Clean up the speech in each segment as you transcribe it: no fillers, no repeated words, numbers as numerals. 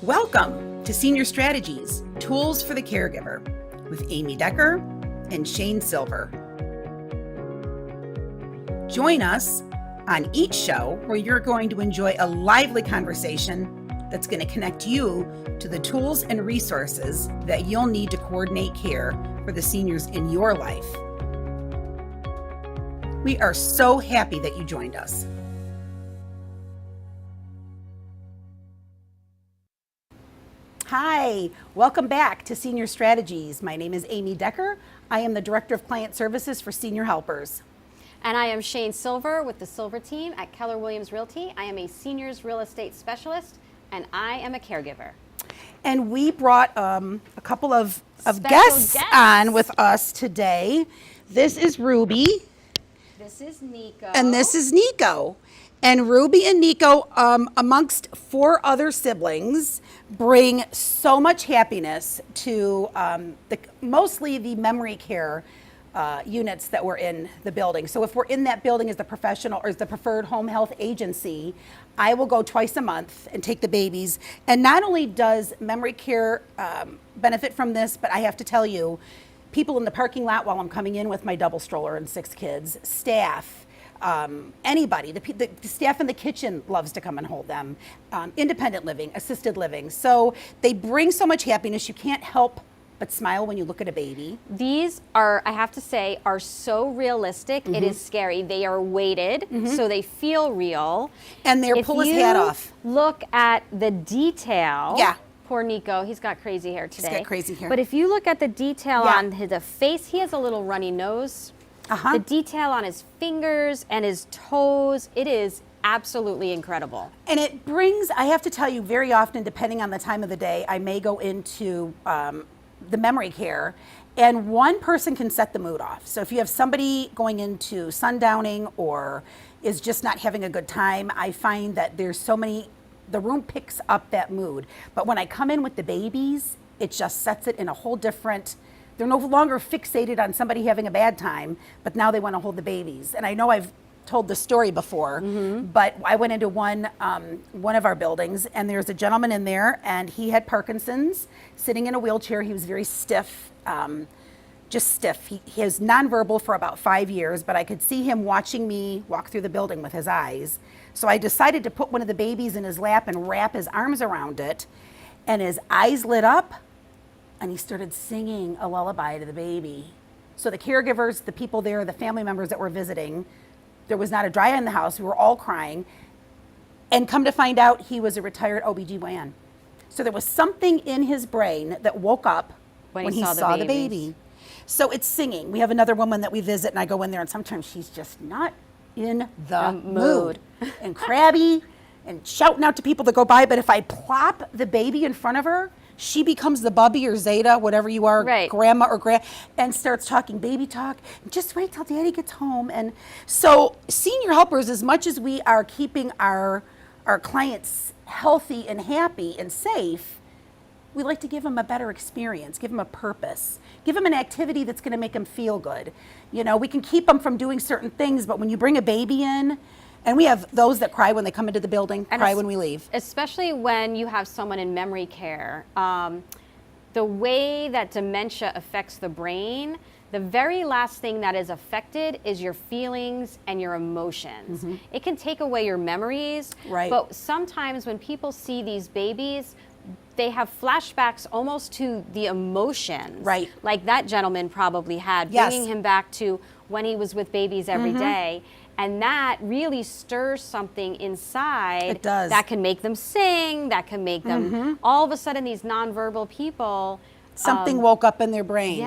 Welcome to Senior Strategies, Tools for the Caregiver with Amy Decker and Shane Silver. Join us on each show where you're going to enjoy a lively conversation that's going to connect you to the tools and resources that you'll need to coordinate care for the seniors in your life. We are so happy that you joined us. Hi, welcome back to Senior Strategies. My name is Amy Decker. I am the Director of Client Services for Senior Helpers. And I am Shane Silver with the Silver team at Keller Williams Realty. I am a seniors real estate specialist and I am a caregiver. And we brought a couple of guests on with us today. This is Ruby. This is Nico. And this is Nico. And Ruby and Nico, amongst four other siblings, bring so much happiness to mostly the memory care units that were in the building. So if we're in that building as the professional or as the preferred home health agency, I will go twice a month and take the babies. And not only does memory care benefit from this, but I have to tell you, people in the parking lot while I'm coming in with my double stroller and 6 kids, staff, anybody, the staff in the kitchen loves to come and hold them, independent living, assisted living. So they bring so much happiness, you can't help but smile when you look at a baby. These are, I have to say, are so realistic. Mm-hmm. It is scary. They are weighted, so they feel real. And they'll pull his hat off. Look at the detail. Yeah. Poor Nico, he's got crazy hair today. He's got crazy hair. But if you look at the detail on the face, he has a little runny nose. The detail on his fingers and his toes, it is absolutely incredible. And it brings, I have to tell you, very often, depending on the time of the day, I may go into the memory care, and one person can set the mood off. So if you have somebody going into sundowning or is just not having a good time, I find that there's so many, the room picks up that mood. But when I come in with the babies, it just sets it in a whole different. They're no longer fixated on somebody having a bad time, but now they want to hold the babies. And I know I've told the story before, but I went into one of our buildings, and there's a gentleman in there, and he had Parkinson's, sitting in a wheelchair. He was very stiff, just stiff. He was nonverbal for about 5 years, but I could see him watching me walk through the building with his eyes. So I decided to put one of the babies in his lap and wrap his arms around it, and his eyes lit up, and he started singing a lullaby to the baby. So the caregivers, the people there, the family members that were visiting, there was not a dry eye in the house. We were all crying. And come to find out, he was a retired OBGYN. So there was something in his brain that woke up when he saw the baby. So it's singing. We have another woman that we visit, and I go in there, and sometimes she's just not in the mood. And crabby and shouting out to people that go by. But if I plop the baby in front of her, she becomes the Bubby or Zeta, whatever you are, grandma or and starts talking baby talk. Just wait till daddy gets home. And so senior helpers, as much as we are keeping our clients healthy and happy and safe, we like to give them a better experience, give them a purpose, give them an activity that's going to make them feel good. You know, we can keep them from doing certain things, but when you bring a baby in, and we have those that cry when they come into the building, and cry when we leave. Especially when you have someone in memory care. The way that dementia affects the brain, the very last thing that is affected is your feelings and your emotions. It can take away your memories, but sometimes when people see these babies, they have flashbacks almost to the emotions. Like that gentleman probably had, bringing him back to when he was with babies every day. And that really stirs something inside. It does. That can make them sing, that can make them, all of a sudden these nonverbal people. Something woke up in their brain.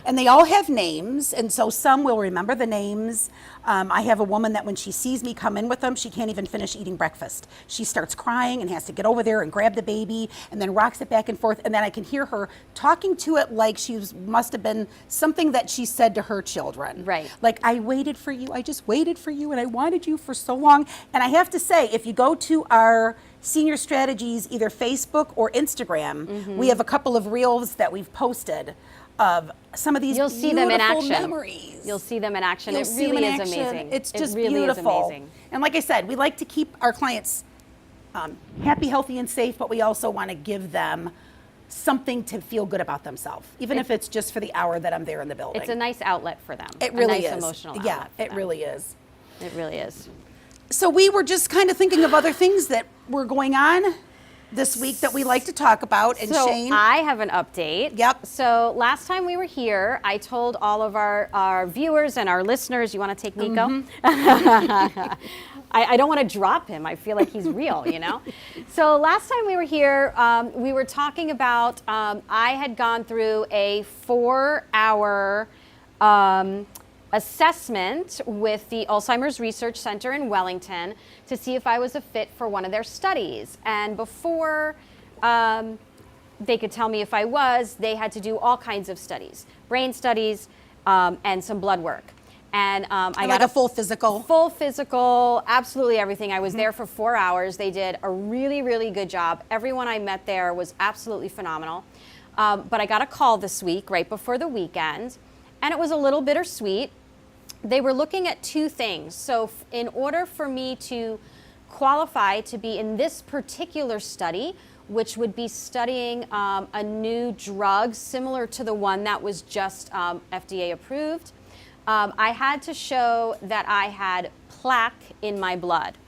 And they all have names, and so some will remember the names. I have a woman that when she sees me come in with them, she can't even finish eating breakfast. She starts crying and has to get over there and grab the baby and then rocks it back and forth, and then I can hear her talking to it like she must have been something that she said to her children. Like, I waited for you, I just waited for you, and I wanted you for so long. And I have to say, if you go to our Senior Strategies, either Facebook or Instagram, we have a couple of reels that we've posted of some of these You'll see them in action. Memories. You'll see them in action. It really is amazing. It's just beautiful. And like I said, we like to keep our clients happy, healthy, and safe, but we also want to give them something to feel good about themselves, even if it's just for the hour that I'm there in the building. It's a nice outlet for them. It really a nice is. Emotional outlet. Yeah, for it them. really is. It really is. So we were just kind of thinking of other things that were going on this week that we like to talk about. And So Shane, I have an update. Yep. So last time we were here, I told all of our viewers and our listeners, you want to take Nico? I don't want to drop him. I feel like he's real, you know? So last time we were here, we were talking about, I had gone through a 4-hour assessment with the Alzheimer's Research Center in Wellington to see if I was a fit for one of their studies. And before they could tell me if I was, they had to do all kinds of studies, brain studies, and some blood work. And I got a full physical. Full physical, absolutely everything. I was there for 4 hours. They did a really, really good job. Everyone I met there was absolutely phenomenal. But I got a call this week, right before the weekend, and it was a little bittersweet. They were looking at two things. So in order for me to qualify to be in this particular study, which would be studying a new drug similar to the one that was just FDA approved, I had to show that I had plaque in my blood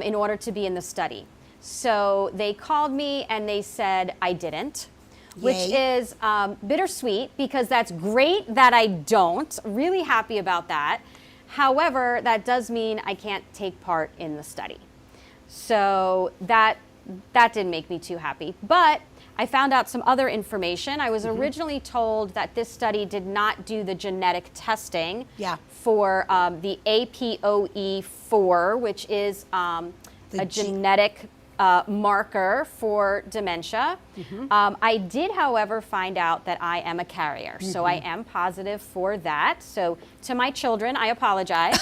in order to be in the study. So they called me and they said I didn't, which is bittersweet because that's great that I don't. Really happy about that. However, that does mean I can't take part in the study. So that didn't make me too happy. But I found out some other information. I was originally told that this study did not do the genetic testing for the APOE4, which is a genetic marker for dementia. I did, however, find out that I am a carrier. So I am positive for that. So to my children, I apologize.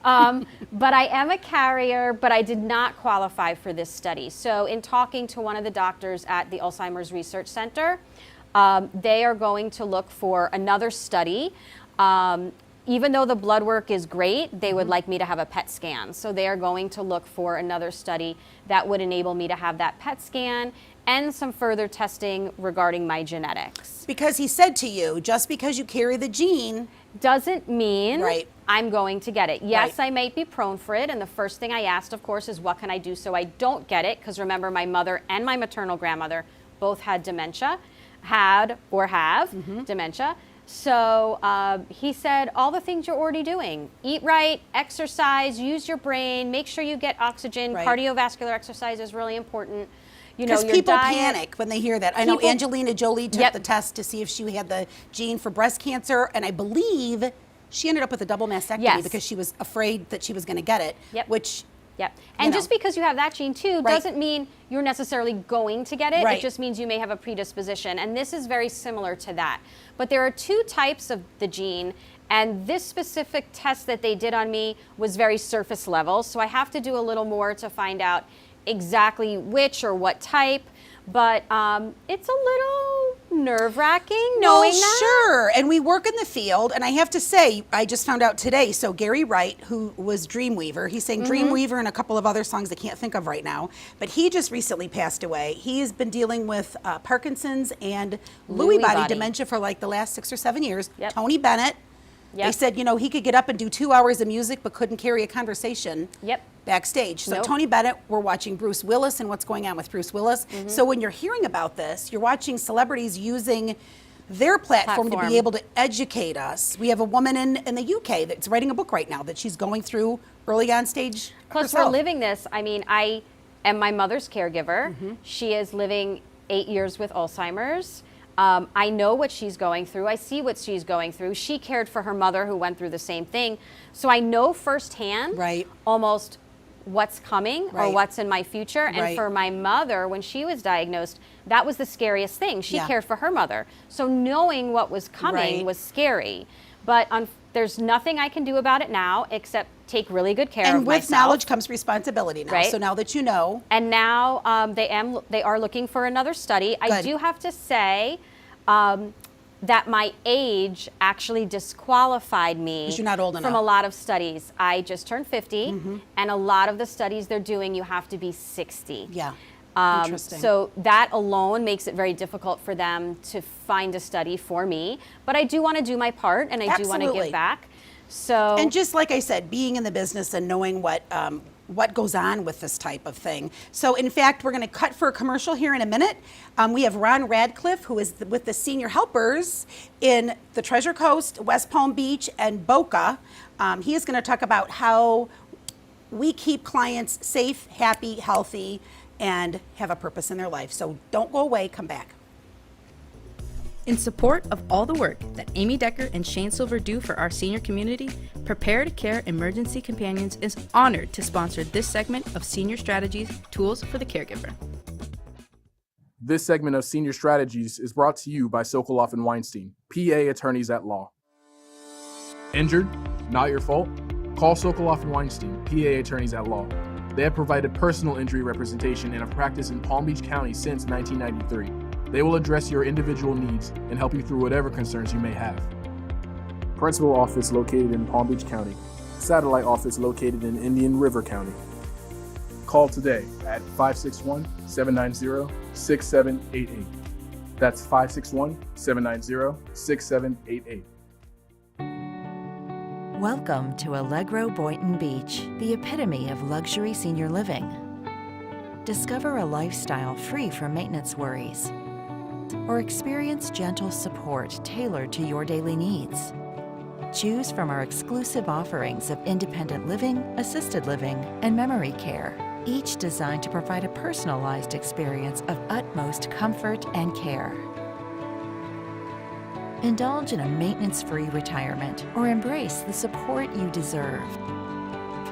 But I am a carrier, but I did not qualify for this study. So in talking to one of the doctors at the Alzheimer's Research Center, they are going to look for another study. Even though the blood work is great, they would like me to have a PET scan. So they are going to look for another study that would enable me to have that PET scan and some further testing regarding my genetics. Because he said to you, just because you carry the gene doesn't mean I'm going to get it. Yes, I might be prone for it. And the first thing I asked, of course, is what can I do so I don't get it? Because remember, my mother and my maternal grandmother both had dementia, have dementia. So he said, all the things you're already doing. Eat right, exercise, use your brain, make sure you get oxygen. Cardiovascular exercise is really important. You know, because your people diet, panic when they hear that. I know Angelina Jolie took the test to see if she had the gene for breast cancer, and I believe she ended up with a double mastectomy because she was afraid that she was going to get it, which... And just because you have that gene too doesn't mean you're necessarily going to get it. It just means you may have a predisposition. And this is very similar to that. But there are two types of the gene. And this specific test that they did on me was very surface level. So I have to do a little more to find out exactly which or what type. But it's a little nerve-wracking knowing that. Sure. And we work in the field. And I have to say, I just found out today, so Gary Wright, who was Dreamweaver, he's sang Dreamweaver and a couple of other songs I can't think of right now, but he just recently passed away. He's been dealing with Parkinson's and Lewy body dementia for like the last 6 or 7 years. Tony Bennett. They said, you know, he could get up and do 2 hours of music but couldn't carry a conversation backstage. So Tony Bennett, we're watching Bruce Willis and what's going on with Bruce Willis. So when you're hearing about this, you're watching celebrities using their platform to be able to educate us. We have a woman in the UK that's writing a book right now that she's going through early on stage Plus herself. we're living this. I mean, I am my mother's caregiver. She is living 8 years with Alzheimer's. I know what she's going through. I see what she's going through. She cared for her mother who went through the same thing. So I know firsthand almost what's coming or what's in my future. And for my mother, when she was diagnosed, that was the scariest thing. She cared for her mother. So knowing what was coming was scary. But there's nothing I can do about it now except take really good care of myself. And with knowledge comes responsibility now. So now that you know. And now they are looking for another study. I do have to say, that my age actually disqualified me 'Cause you're not old from enough. a lot of studies. I just turned 50, and a lot of the studies they're doing, you have to be 60. Yeah. Interesting. So that alone makes it very difficult for them to find a study for me. But I do want to do my part, and I do want to Absolutely. give back. So And just like I said, being in the business and knowing what goes on with this type of thing. So in fact, we're going to cut for a commercial here in a minute. We have Ron Radcliffe, who is with the senior helpers in the Treasure Coast, West Palm Beach, and Boca. He is going to talk about how we keep clients safe, happy, healthy, and have a purpose in their life. So don't go away, come back. In support of all the work that Amy Decker and Shane Silver do for our senior community, Prepared Care Emergency Companions is honored to sponsor this segment of Senior Strategies Tools for the Caregiver. This segment of Senior Strategies is brought to you by Sokoloff and Weinstein, PA attorneys at law. Injured? Not your fault? Call Sokoloff and Weinstein, PA attorneys at law. They have provided personal injury representation and have practiced in Palm Beach County since 1993. They will address your individual needs and help you through whatever concerns you may have. Principal office located in Palm Beach County. Satellite office located in Indian River County. Call today at 561-790-6788. That's 561-790-6788. Welcome to Allegro Boynton Beach, the epitome of luxury senior living. Discover a lifestyle free from maintenance worries, or experience gentle support tailored to your daily needs. Choose from our exclusive offerings of independent living, assisted living, and memory care, each designed to provide a personalized experience of utmost comfort and care. Indulge in a maintenance-free retirement or embrace the support you deserve.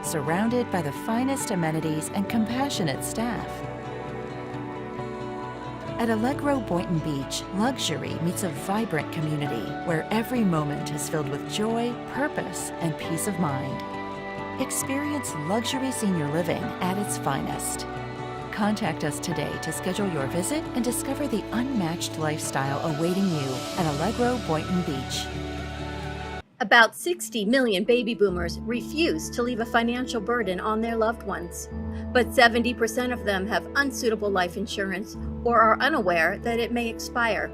Surrounded by the finest amenities and compassionate staff. At Allegro Boynton Beach, luxury meets a vibrant community where every moment is filled with joy, purpose, and peace of mind. Experience luxury senior living at its finest. Contact us today to schedule your visit and discover the unmatched lifestyle awaiting you at Allegro Boynton Beach. About 60 million baby boomers refuse to leave a financial burden on their loved ones, but 70% of them have unsuitable life insurance or are unaware that it may expire.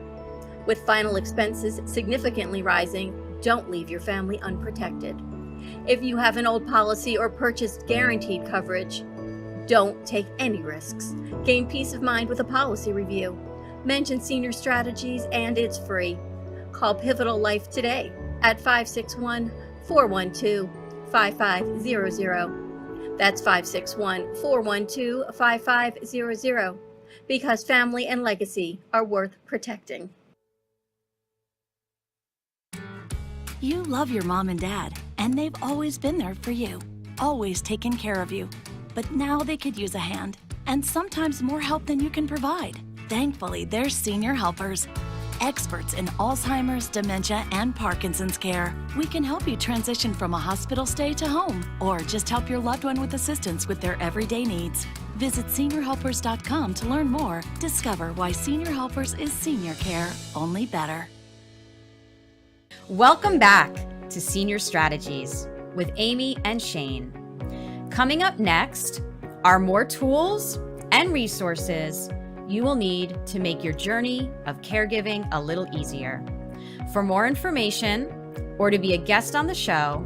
With final expenses significantly rising, don't leave your family unprotected. If you have an old policy or purchased guaranteed coverage, don't take any risks. Gain peace of mind with a policy review. Mention Senior Strategies and it's free. Call Pivotal Life today at 561-412-5500. That's 561-412-5500, because family and legacy are worth protecting. You love your mom and dad, and they've always been there for you, always taken care of you. But now they could use a hand, and sometimes more help than you can provide. Thankfully, there's Senior Helpers, experts in Alzheimer's, dementia, and Parkinson's care. We can help you transition from a hospital stay to home, or just help your loved one with assistance with their everyday needs. Visit seniorhelpers.com to learn more. Discover why Senior Helpers is senior care, only better. Welcome back to Senior Strategies with Amy and Shane. Coming up next are more tools and resources you will need to make your journey of caregiving a little easier. For more information or to be a guest on the show,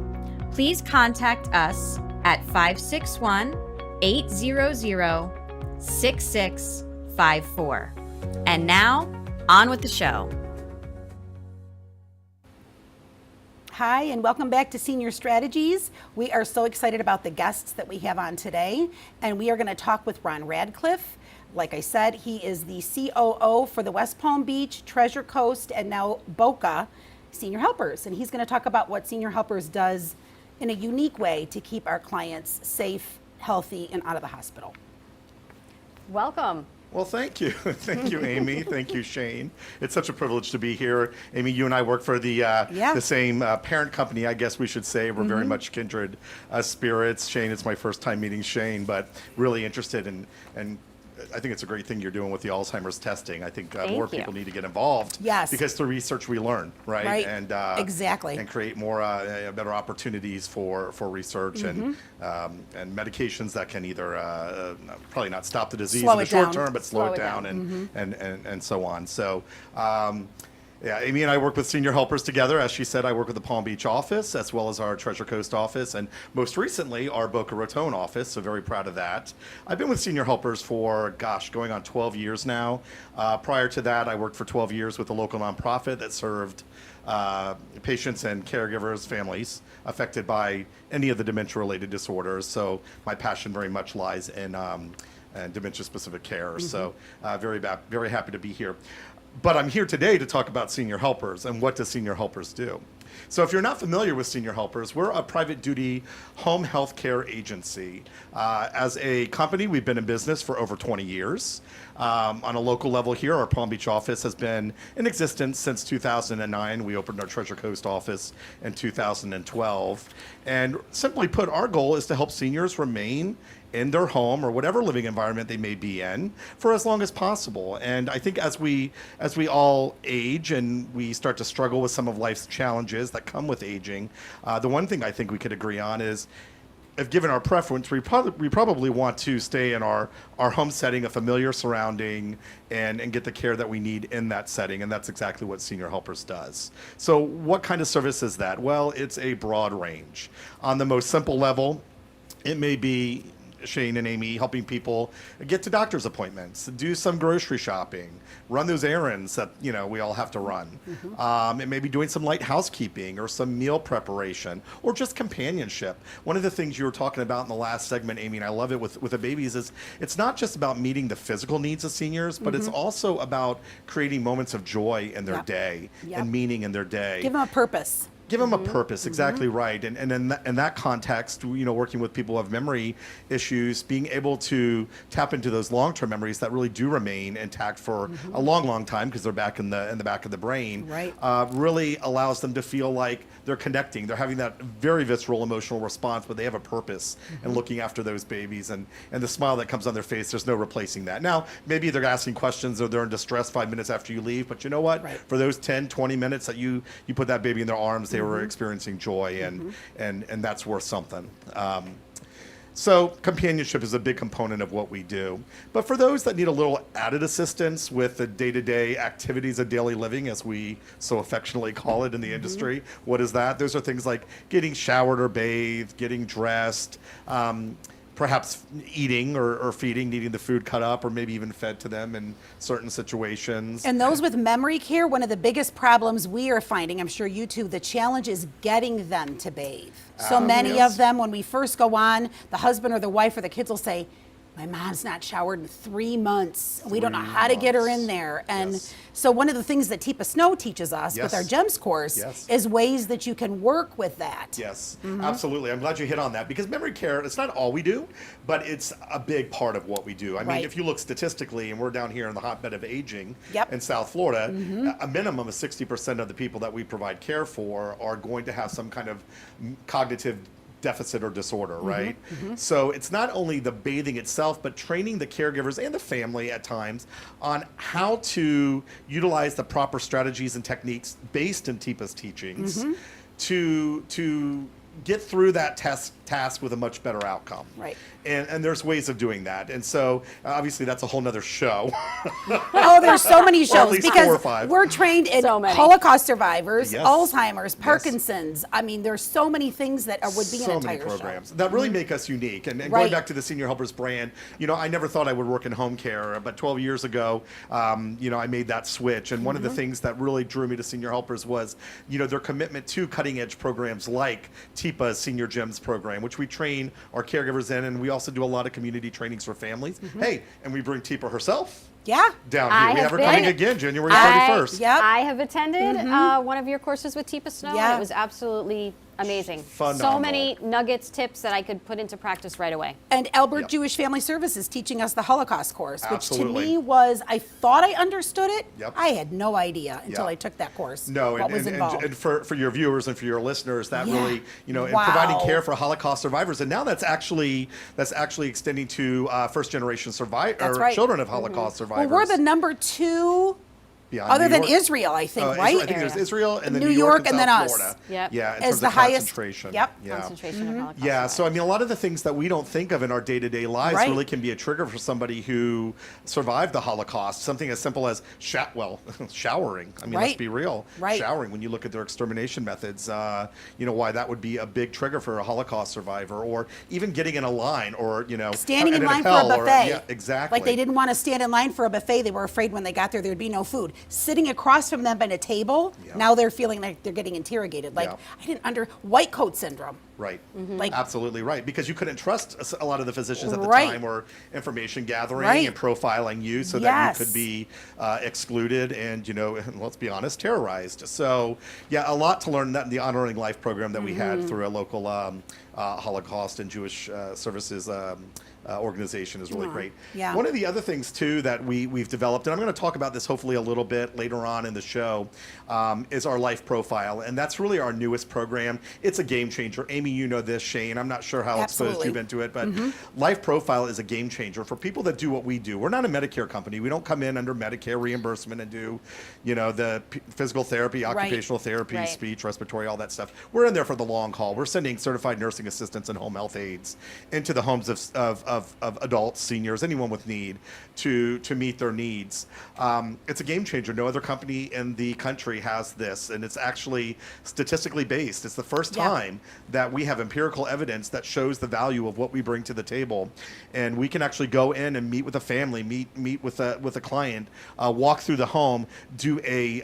please contact us at 561-800-6654. And now, on with the show. Hi, and welcome back to Senior Strategies. We are so excited about the guests that we have on today, and we are going to talk with Ron Radcliffe. Like I said, he is the COO for the West Palm Beach, Treasure Coast, and now Boca Senior Helpers, and he's going to talk about what Senior Helpers does in a unique way to keep our clients safe, healthy, and out of the hospital. welcome. Well, thank you. Thank you, Amy. Thank you, Shane. It's such a privilege to be here. Amy, you and I work for the same parent company, I guess we should say. We're very much kindred spirits. Shane, it's my first time meeting Shane, but really interested in I think it's a great thing you're doing with the Alzheimer's testing. I think Thank more you. people need to get involved. Yes. Because through research we learn, right? Right. And Exactly. and create more better opportunities for research and medications that can either probably not stop the disease Slow in the it short down. term, but slow it down and so on. So. Yeah, Amy and I work with senior helpers together. As she said, I work with the Palm Beach office as well as our Treasure Coast office, and most recently our Boca Raton office, so very proud of that. I've been with senior helpers for, going on 12 years now. Prior to that, I worked for 12 years with a local nonprofit that served patients and caregivers, families affected by any of the dementia-related disorders. So my passion very much lies in dementia-specific care. So very happy to be here. But I'm here today to talk about senior helpers and what do senior helpers do. So if you're not familiar with senior helpers, we're a private duty home health care agency. As a company, we've been in business for over 20 years. On a local level here, our Palm Beach office has been in existence since 2009. We opened our Treasure Coast office in 2012. And simply put, our goal is to help seniors remain in their home or whatever living environment they may be in for as long as possible. And I think as we all age and we start to struggle with some of life's challenges that come with aging, the one thing I think we could agree on is, if given our preference, we probably want to stay in our home setting, a familiar surrounding, and get the care that we need in that setting. And that's exactly what Senior Helpers does. So what kind of service is that? Well, it's a broad range. On the most simple level, it may be Shane and Amy helping people get to doctor's appointments, do some grocery shopping, run those errands that we all have to run. It may be doing some light housekeeping or some meal preparation or just companionship. One of the things you were talking about in the last segment, Amy, and I love it with the babies, is it's not just about meeting the physical needs of seniors, but it's also about creating moments of joy in their day and meaning in their day. Give them a purpose. Give them a purpose, exactly right. And in that context, working with people who have memory issues, being able to tap into those long-term memories that really do remain intact for a long, long time because they're back in the back of the brain, right. Really allows them to feel like they're connecting. They're having that very visceral emotional response, but they have a purpose in looking after those babies. And the smile that comes on their face, there's no replacing that. Now, maybe they're asking questions or they're in distress 5 minutes after you leave, but you know what? Right. For those 10, 20 minutes that you put that baby in their arms, they were experiencing joy, and that's worth something. So companionship is a big component of what we do. But for those that need a little added assistance with the day-to-day activities of daily living, as we so affectionately call it in the industry, what is that? Those are things like getting showered or bathed, getting dressed, perhaps eating or feeding, needing the food cut up or maybe even fed to them in certain situations. And those with memory care, one of the biggest problems we are finding, I'm sure you too, the challenge is getting them to bathe. So many of them, when we first go on, the husband or the wife or the kids will say, my mom's not showered in 3 months. We don't know how to get her in there. And so one of the things that Teepa Snow teaches us with our GEMS course is ways that you can work with that. Yes, absolutely. I'm glad you hit on that because memory care, it's not all we do, but it's a big part of what we do. I mean, if you look statistically, and we're down here in the hotbed of aging in South Florida, a minimum of 60% of the people that we provide care for are going to have some kind of cognitive deficit or disorder, right? So it's not only the bathing itself, but training the caregivers and the family at times on how to utilize the proper strategies and techniques based in Teepa's teachings to get through that task with a much better outcome. Right. And there's ways of doing that. And so obviously that's a whole nother show. Oh, there's so many shows Or at least because 4 or 5. we're trained in So many. Holocaust survivors, Yes. Alzheimer's, Parkinson's. I mean, there's so many things that would be So an many entire programs show. that really make us unique. And going Right. back to the Senior Helpers brand, I never thought I would work in home care, but 12 years ago, I made that switch. And one of the things that really drew me to Senior Helpers was, their commitment to cutting edge programs like Teepa's Senior GEMS program, which we train our caregivers in, and we also do a lot of community trainings for families. Hey, and we bring Teepa herself Yeah. down I here. We have have her been- coming again, January I- 31st. Yep. I have attended one of your courses with Teepa Snow, Yeah. and it was absolutely amazing. So Phenomenal. many nuggets, tips that I could put into practice right away. And Albert Yep. Jewish Family Services teaching us the Holocaust course, which Absolutely. to me was, I thought I understood it. Yep. I had no idea until Yeah. I took that course. No, what was involved. and for your viewers and for your listeners, that Yeah. really, in Wow. providing care for Holocaust survivors, and now that's actually extending to first generation That's right. children of Holocaust Well, survivors. we're the number 2, beyond other New than York. Israel, I think, Israel- right? I think there's Area. Israel and then New New York York and and then South us. Florida. Yep. Yeah, in As terms the of highest- concentration. Yep. Yeah. Concentration of Holocaust Yeah, so I survivors. mean, a lot of the things that we don't think of in our day-to-day lives Right. really can be a trigger for somebody who survived the Holocaust. Something as simple as showering. I mean, let's Right. be real. Right. Showering. When you look at their extermination methods, why that would be a big trigger for a Holocaust survivor, or even getting in a line, or Standing in at line for a Appel, buffet. yeah, exactly. Like they didn't want to stand in line for a buffet. They were afraid when they got there would be no food. Sitting across from them at a table, Yeah. now they're feeling like they're getting interrogated. Like, Yeah. I didn't white coat syndrome. Right. Like- Absolutely right. Because you couldn't trust a lot of the physicians at the Right. time were information gathering Right. and profiling you so that Yes. you could be excluded and, let's be honest, terrorized. So, yeah, a lot to learn that in the Honoring Life program that we had through a local Holocaust and Jewish services organization is really great. yeah. One of the other things, too, that we've developed, and I'm going to talk about this hopefully a little bit later on in the show, is our life profile. And that's really our newest program. It's a game changer. Amy, you know this. Shane, I'm not sure how exposed Absolutely. you've been to it, but Life Profile is a game changer for people that do what we do. We're not a Medicare company. We don't come in under Medicare reimbursement and do, the physical therapy, occupational therapy, Right. speech, respiratory, all that stuff. We're in there for the long haul. We're sending certified nursing assistants and home health aides into the homes of adults, seniors, anyone with need to meet their needs. It's a game changer. No other company in the country has this, and it's actually statistically based. It's the first time that we have empirical evidence that shows the value of what we bring to the table, and we can actually go in and meet with a family, meet with a client, walk through the home, do a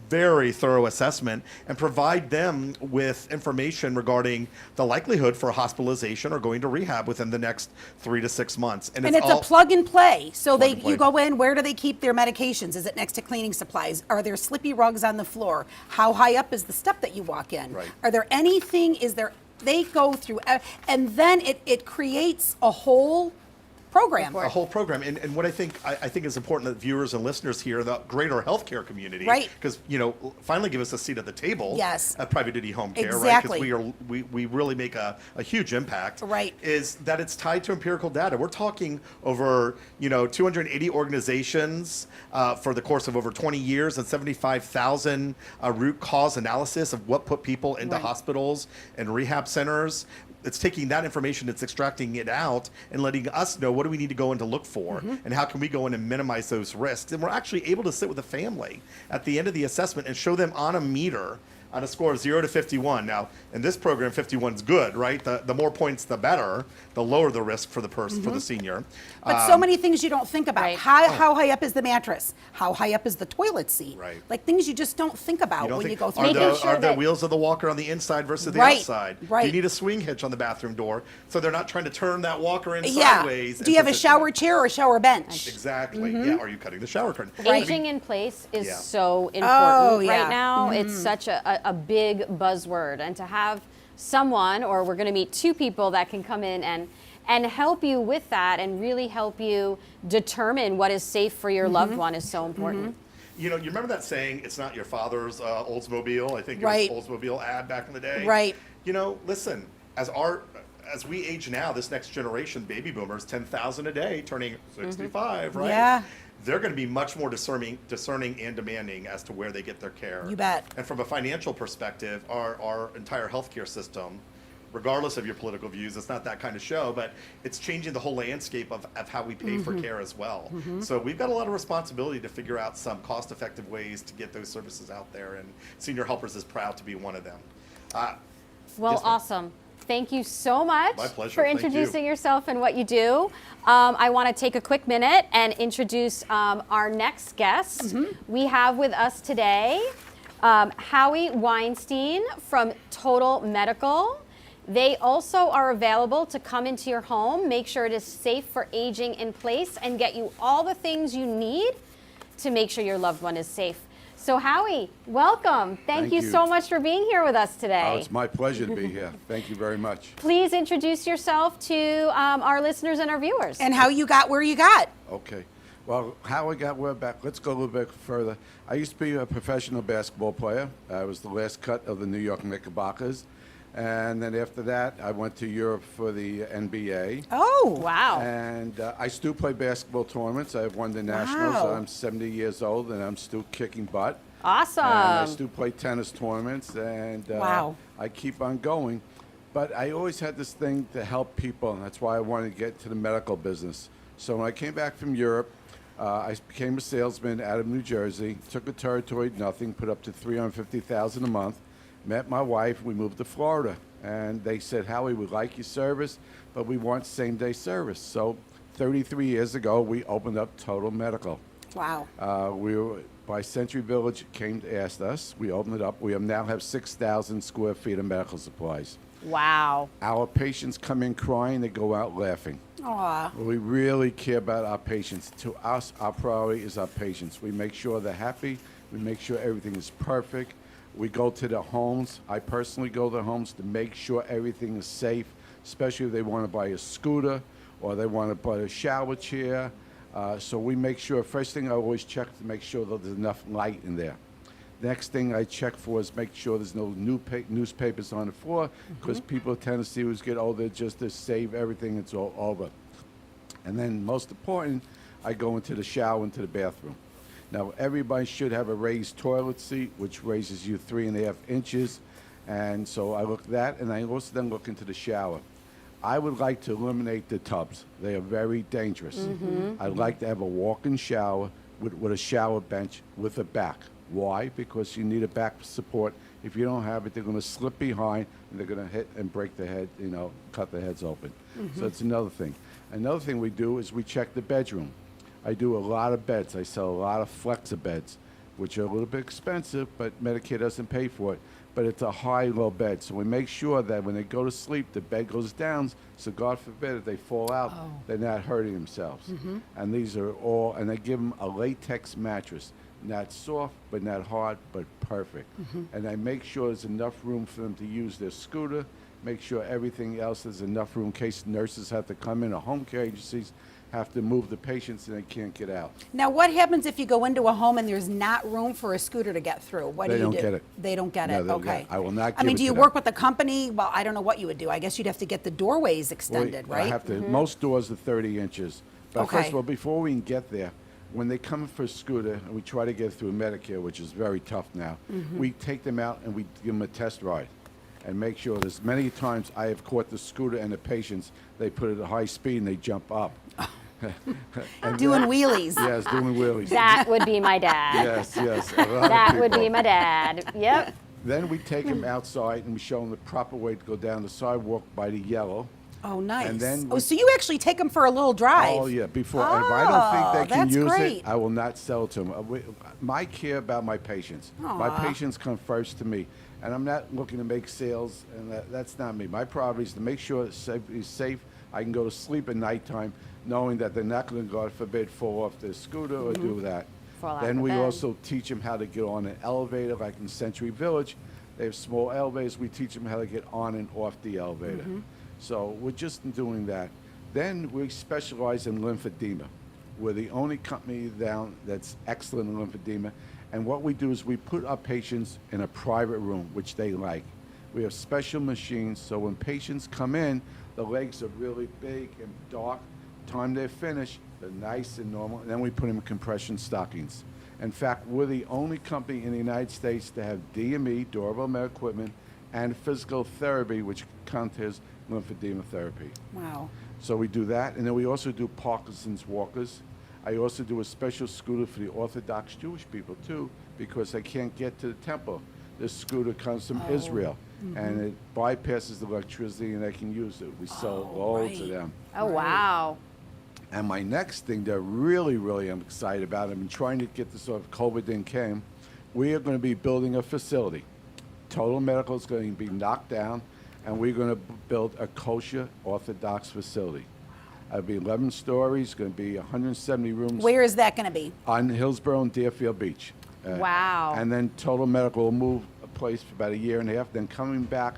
very thorough assessment, and provide them with information regarding the likelihood for hospitalization or going to rehab within the next 3 to 6 months. And it's a plug and play. So Plug and play. you go in, where do they keep their medications? Is it next to cleaning supplies? Are there slippy rugs on the floor? How high up is the step that you walk in? Right. Are there they go through, and then it creates a whole program. A whole program, and what I think is important that viewers and listeners here, the greater healthcare community, Right. Because finally give us a seat at the table, Yes. at private duty home care, Exactly. right? Because we really make a huge impact, Right. Is that it's tied to empirical data. We're talking over 280 organizations for the course of over 20 years and 75,000 root cause analysis of what put people into Right. hospitals and rehab centers. It's taking that information, it's extracting it out and letting us know what do we need to go in to look for and how can we go in and minimize those risks. And we're actually able to sit with a family at the end of the assessment and show them on a meter on a score of 0 to 51. Now, in this program, 51 is good, right? The more points, the better. The lower the risk for the person, for the senior. But so many things you don't think about. Right. How high up is the mattress? How high up is the toilet seat? Right. Like things you just don't think about You don't when think, you go through are Making the, sure are the that- wheels of the walker on the inside versus the Right, outside? right. Do you need a swing hitch on the bathroom door so they're not trying to turn that walker in Yeah. sideways? Do you have a shower chair or a shower bench? Exactly. Yeah. Are you cutting the shower curtain? Right. Aging in place is Yeah. so important Oh, yeah. right now. It's such a big buzzword. And to have someone, or we're going to meet two people that can come in and help you with that and really help you determine what is safe for your loved one is so important. You remember that saying, it's not your father's Oldsmobile? I think it Right. was Oldsmobile ad back in the day. Right. Listen, as we age now, this next generation, baby boomers, 10,000 a day, turning 65, right? Yeah. They're going to be much more discerning and demanding as to where they get their care. You bet. And from a financial perspective, our entire healthcare system, regardless of your political views, it's not that kind of show, but it's changing the whole landscape of how we pay for care as well. So we've got a lot of responsibility to figure out some cost-effective ways to get those services out there, and Senior Helpers is proud to be one of them. Well, Yes, ma'am. awesome. Thank you so much My pleasure. for Thank you. introducing yourself and what you do. I want to take a quick minute and introduce our next guest. We have with us today Howie Weinstein from Total Medical. They also are available to come into your home, make sure it is safe for aging in place, and get you all the things you need to make sure your loved one is safe. So Howie, welcome. Thank you so much for being here with us today. Oh, it's my pleasure to be here. Thank you very much. Please introduce yourself to our listeners and our viewers. And how you got where you got. Okay. Well, how I got where back, let's go a little bit further. I used to be a professional basketball player. I was the last cut of the New York Knickerbockers. And then after that, I went to Europe for the NBA. Oh. Wow. And I still play basketball tournaments. I've won the Nationals. Wow. I'm 70 years old, and I'm still kicking butt. Awesome. And I still play tennis tournaments, and Wow. I keep on going. But I always had this thing to help people, and that's why I wanted to get to the medical business. So when I came back from Europe, I became a salesman out of New Jersey, took a territory, nothing, put up to $350,000 a month, met my wife, we moved to Florida. And they said, Howie, we like your service, but we want same-day service. So 33 years ago, we opened up Total Medical. Wow. We were by Century Village came to ask us. We opened it up. We now have 6,000 square feet of medical supplies. Wow. Our patients come in crying. They go out laughing. Aw. We really care about our patients. To us, our priority is our patients. We make sure they're happy. We make sure everything is perfect. We go to the homes. I personally go to the homes to make sure everything is safe, especially if they want to buy a scooter or they want to buy a shower chair. So we make sure, first thing I always check to make sure that there's enough light in there. Next thing I check for is make sure there's no newspapers on the floor, because people tend to see who's get older just to save everything, it's all over. And then most important, I go into the shower, into the bathroom. Now everybody should have a raised toilet seat, which raises you 3.5 inches. And so I look at that, and I also then look into the shower. I would like to eliminate the tubs. They are very dangerous. I'd like to have a walk-in shower with a shower bench with a back. Why? Because you need a back support. If you don't have it, they're going to slip behind, and they're going to hit and break the head, cut their heads open. So that's another thing. Another thing we do is we check the bedroom. I do a lot of beds. I sell a lot of Flexa beds, which are a little bit expensive, but Medicare doesn't pay for it. But it's a high-low bed. So we make sure that when they go to sleep, the bed goes down, so God forbid if they fall out, they're not hurting themselves. And these are all, and I give them a latex mattress. Not soft, but not hard, but perfect. And I make sure there's enough room for them to use their scooter, make sure everything else is enough room in case nurses have to come in or home care agencies have to move the patients and they can't get out. Now, what happens if you go into a home and there's not room for a scooter to get through? What They do you don't do? get it. They don't get No, it. they- Okay. I will not I give mean, it do to you them. work with the company? Well, I don't know what you would do. I guess you'd have to get the doorways extended, I right? have to. Most doors are 30 inches. But first Okay. of all, before we can get there, when they come in for a scooter, and we try to get through Medicare, which is very tough now, we take them out and we give them a test ride and make sure there's many times I have caught the scooter and the patients, they put it at high speed and they jump up. Doing wheelies. Yes, doing wheelies. That would be my dad. Yes. a lot of That would people. be my dad. Yep. Then we take them outside and we show them the proper way to go down the sidewalk by the yellow. Oh, nice. And then so you actually take them for a little drive. Oh, yeah. Before, if I don't think they can that's use great. it, I will not sell it to them. My care about my patients. My patients come first to me. And I'm not looking to make sales, and that's not me. My priority is to make sure it's safe. I can go to sleep at nighttime knowing that they're not going to, God forbid, fall off their scooter or do that. Fall out Then of we bed. also teach them how to get on an elevator, like in Century Village. They have small elevators. We teach them how to get on and off the elevator. So we're just doing that. Then we specialize in lymphedema. We're the only company down that's excellent in lymphedema. And what we do is we put our patients in a private room, which they like. We have special machines, so when patients come in, the legs are really big and dark. Time they're finished, they're nice and normal, and then we put them in compression stockings. In fact, we're the only company in the United States to have DME, durable medical equipment, and physical therapy, which counts as lymphedema therapy. Wow. So we do that, and then we also do Parkinson's walkers. I also do a special scooter for the Orthodox Jewish people too, because they can't get to the temple. This scooter comes from Israel, and it bypasses the electricity, and they can use it. We sell loads of them. Oh, wow. And my next thing that really I'm excited about, I've been trying to get this off, COVID then came, we are going to be building a facility. Total Medical is going to be knocked down, and we're going to build a kosher Orthodox facility. It'll be 11 stories, going to be 170 rooms. Where is that going to be? On Hillsborough and Deerfield Beach. Wow. And then Total Medical will move a place for about a year and a half. Then coming back,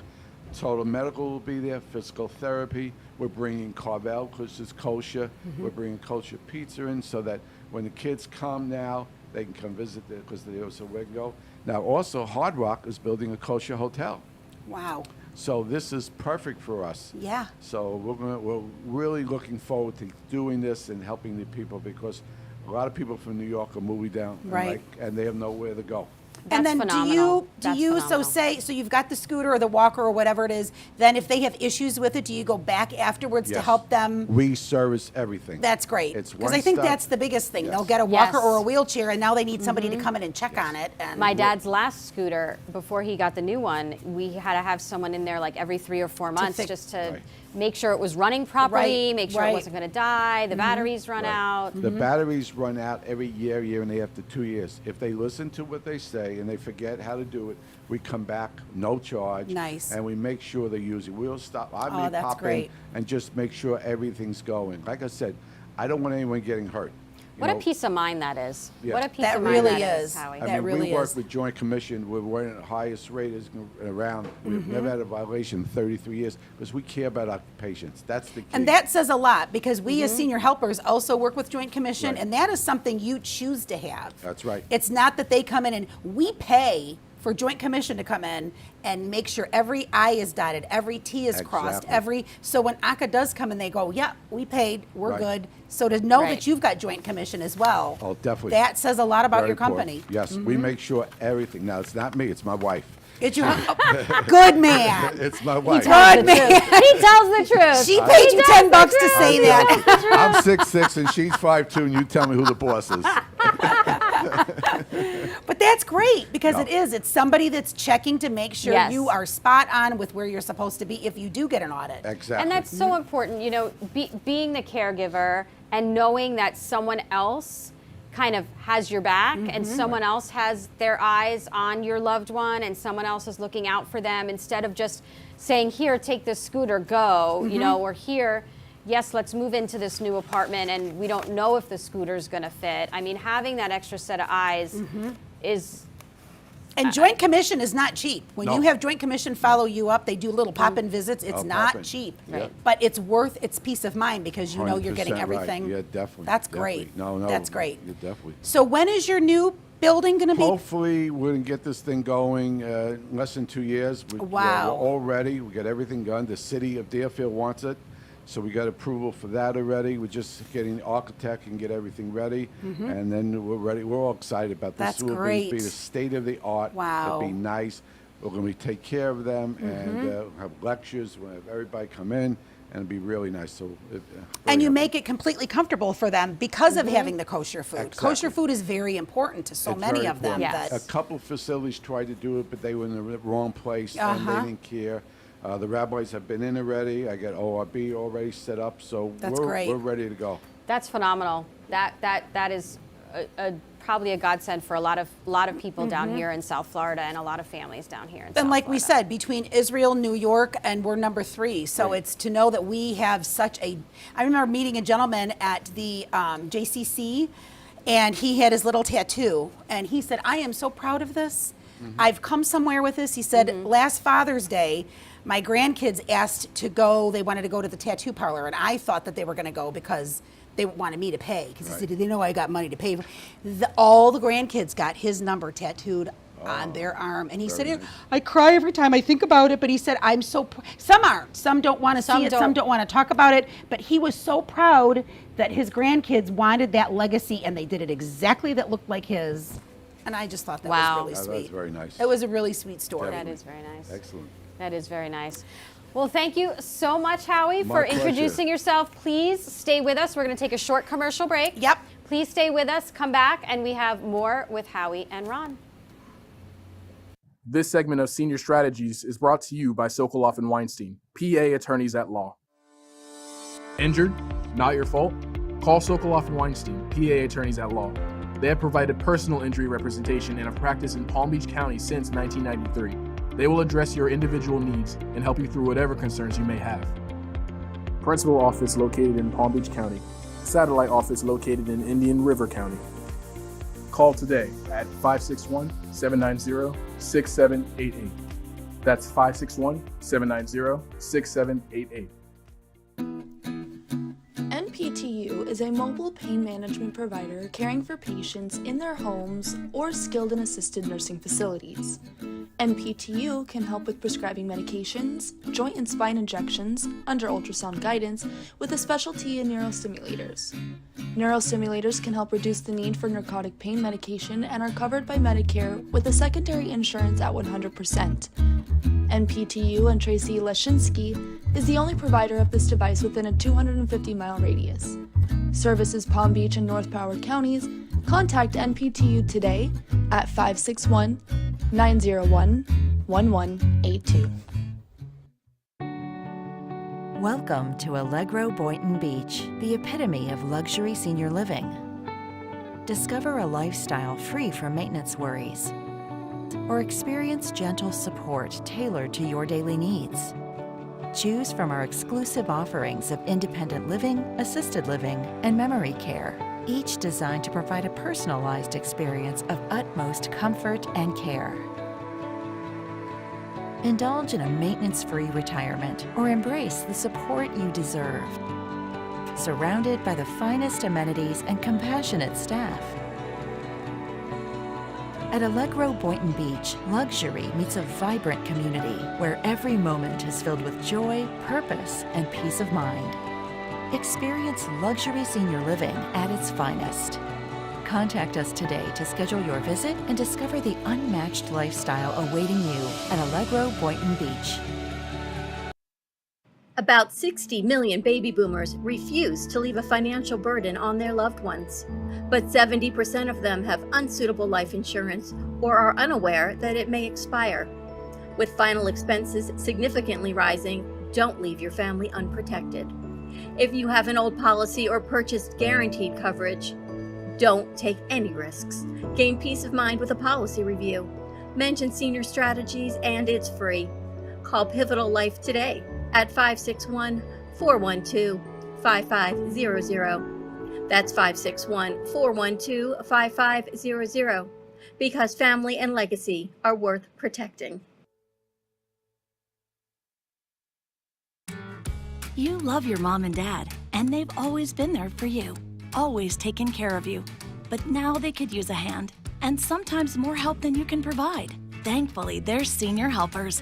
Total Medical will be there, physical therapy. We're bringing Carvel, because it's kosher. We're bringing kosher pizza in so that when the kids come now, they can come visit there because they also where to go. Now, also, Hard Rock is building a kosher hotel. Wow. So this is perfect for us. Yeah. So we're really looking forward to doing this and helping the people, because a lot of people from New York are moving down, Right. and they have nowhere to go. And That's then phenomenal. do you so you've got the scooter or the walker or whatever it is, then if they have issues with it, do you go back afterwards to Yes. help them? We service everything. That's great. It's Because I think one-stop. that's the biggest thing. Yes. They'll get a walker Yes. or a wheelchair, and now they need somebody to come in and check on it. And My dad's last scooter, before he got the new one, we had to have someone in there like every 3 or 4 months fix- just to Right. make sure it was running properly, Right, make sure right. it wasn't going to die, the batteries run Right. out. The batteries run out every year, year and a half to 2 years. If they listen to what they say and they forget how to do it, we come back, no charge. Nice. And we make sure they use it. We'll stop. I may that's pop great. in and just make sure everything's going. Like I said, I don't want anyone getting hurt. You What a know, peace of mind that is. Yeah. What a peace That of mind really that is. Howie. I That mean, really we work is. with Joint Commission. We're one of the highest raters around. We've Mm-hmm. never had a violation in 33 years because we care about our patients. That's the key. And that says a lot, because we as senior helpers also work with Joint Commission, Right. and that is something you choose to have. That's right. It's not that they come in and we pay for Joint Commission to come in and make sure every I is dotted, every T is crossed, Exactly. so when ACA does come and they go, yeah, we paid, we're Right. good. So to know Right. that you've got Joint Commission as well, Oh, definitely. that says a lot about Very your company. important. Yes, we make sure everything. Now, it's not me, it's my wife. It's your good man. It's my wife. Good man. He tells the truth. She paid you $10 to say that. I'm 6'6" and she's 5'2", and you tell me who the boss is. But that's great, because No. it is. It's somebody that's checking to make sure Yes. you are spot on with where you're supposed to be if you do get an audit. Exactly. And that's so important, you know, being the caregiver and knowing that someone else kind of has your back and someone else has their eyes on your loved one and someone else is looking out for them, instead of just saying, here, take this scooter, go, you know, or here, yes, let's move into this new apartment and we don't know if the scooter's going to fit. I mean, having that extra set of eyes is And Joint Commission is not cheap. When No. you have Joint Commission follow you up, they do little pop-in visits. It's Oh, not pop-in. cheap. Right. But it's worth its peace of mind, because you know you're getting 100% right. everything. Yeah, definitely. That's Definitely. great. No, That's great. Yeah, definitely. So when is your new building going to be? Hopefully, we're going to get this thing going in less than 2 years. Wow. We're all ready. We got everything done. The city of Deerfield wants it. So we got approval for that already. We're just getting the architect and get everything ready. And then we're ready. We're all excited about this. That's It will great. be the state of the art. Wow. It'll be nice. We're going to take care of them and have lectures. We'll have everybody come in, and it'll be really nice. So, very And you happy. make it completely comfortable for them because of having the kosher food. Exactly. Kosher food is very important to so It's many very of them. important. That A couple facilities tried to do it, but they were in the wrong place and they didn't care. The rabbis have been in already. I got ORB already set up, so That's great. we're ready to go. That's phenomenal. That is probably a godsend for a lot of people down here in South Florida and a lot of families down here in South And like we Florida. said, between Israel, New York, and we're number 3. So it's to know that we have such a. I remember meeting a gentleman at the JCC, and he had his little tattoo, and he said, "I am so proud of this. I've come somewhere with this." He said, "Last Father's Day, my grandkids asked to go. They wanted to go to the tattoo parlor, and I thought that they were going to go because they wanted me to pay, because he said they know I got money to pay." All the grandkids got his number tattooed on their arm, and he said, very nice. "I cry every time I think about it." But he said, "I'm so some aren't. Some don't want to see it. Some don't want to talk about it." But he was so proud that his grandkids wanted that legacy, and they did it exactly that looked like his. And I just thought that Wow. was That really was sweet. very nice. It was a really sweet story. That is very nice. Excellent. That is very nice. Well, thank you so much, Howie, My for pleasure. introducing yourself. Please stay with us. We're going to take a short commercial break. Yep. Please stay with us. Come back, and we have more with Howie and Ron. This segment of Senior Strategies is brought to you by Sokoloff and Weinstein, PA attorneys at law. Injured? Not your fault? Call Sokoloff and Weinstein, PA attorneys at law. They have provided personal injury representation and have practiced in Palm Beach County since 1993. They will address your individual needs and help you through whatever concerns you may have. Principal office located in Palm Beach County. Satellite office located in Indian River County. Call today at 561-790-6788. That's 561-790-6788. NPTU is a mobile pain management provider caring for patients in their homes or skilled and assisted nursing facilities. NPTU can help with prescribing medications, joint and spine injections, under ultrasound guidance, with a specialty in neurostimulators. Neurostimulators can help reduce the need for narcotic pain medication and are covered by Medicare with a secondary insurance at 100%. NPTU and Tracy Leshinsky is the only provider of this device within a 250-mile radius. Services Palm Beach and North Broward counties. Contact NPTU today at 561-901-1182. Welcome to Allegro Boynton Beach, the epitome of luxury senior living. Discover a lifestyle free from maintenance worries, or experience gentle support tailored to your daily needs. Choose from our exclusive offerings of independent living, assisted living, and memory care, each designed to provide a personalized experience of utmost comfort and care. Indulge in a maintenance-free retirement or embrace the support you deserve. Surrounded by the finest amenities and compassionate staff. At Allegro Boynton Beach, luxury meets a vibrant community where every moment is filled with joy, purpose, and peace of mind. Experience luxury senior living at its finest. Contact us today to schedule your visit and discover the unmatched lifestyle awaiting you at Allegro Boynton Beach. About 60 million baby boomers refuse to leave a financial burden on their loved ones, but 70% of them have unsuitable life insurance or are unaware that it may expire. With final expenses significantly rising, don't leave your family unprotected. If you have an old policy or purchased guaranteed coverage, don't take any risks. Gain peace of mind with a policy review. Mention Senior Strategies and it's free. Call Pivotal Life today at 561-412-5500. That's 561-412-5500, because family and legacy are worth protecting. You love your mom and dad, and they've always been there for you, always taken care of you. But now they could use a hand, and sometimes more help than you can provide. Thankfully, there's Senior Helpers.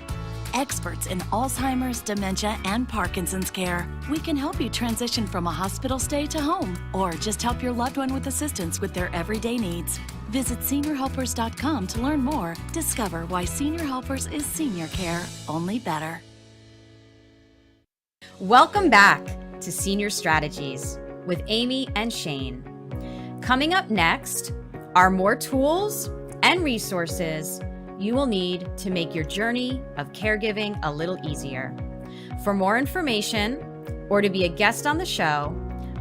Experts in Alzheimer's, dementia, and Parkinson's care. We can help you transition from a hospital stay to home, or just help your loved one with assistance with their everyday needs. Visit seniorhelpers.com to learn more. Discover why Senior Helpers is senior care, only better. Welcome back to Senior Strategies with Amy and Shane. Coming up next are more tools and resources you will need to make your journey of caregiving a little easier. For more information or to be a guest on the show,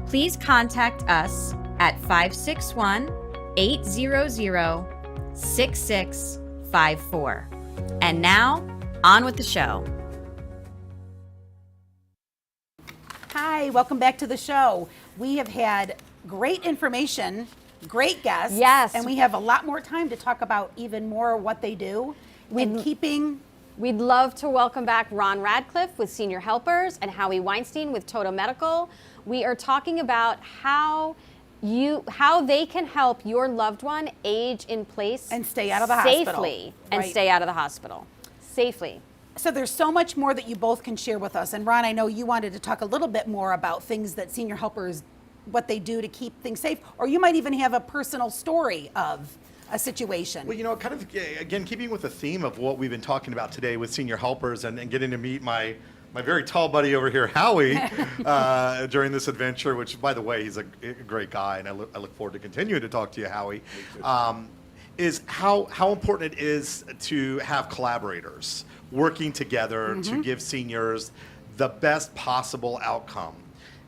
please contact us at 561-800-6654. And now, on with the show. Hi, welcome back to the show. We have had great information, great guests. Yes. And we have a lot more time to talk about even more what they do and keeping. We'd love to welcome back Ron Radcliffe with Senior Helpers and Howie Weinstein with Toto Medical. We are talking about how they can help your loved one age in place And stay out of the hospital. safely and Right. stay out of the hospital safely. So there's so much more that you both can share with us. And Ron, I know you wanted to talk a little bit more about things that Senior Helpers, what they do to keep things safe, or you might even have a personal story of a situation. Well, kind of, again, keeping with the theme of what we've been talking about today with Senior Helpers and getting to meet my very tall buddy over here, Howie, during this adventure, which, by the way, he's a great guy, and I look forward to continuing to talk to you, Howie, is how important it is to have collaborators working together to give seniors the best possible outcome.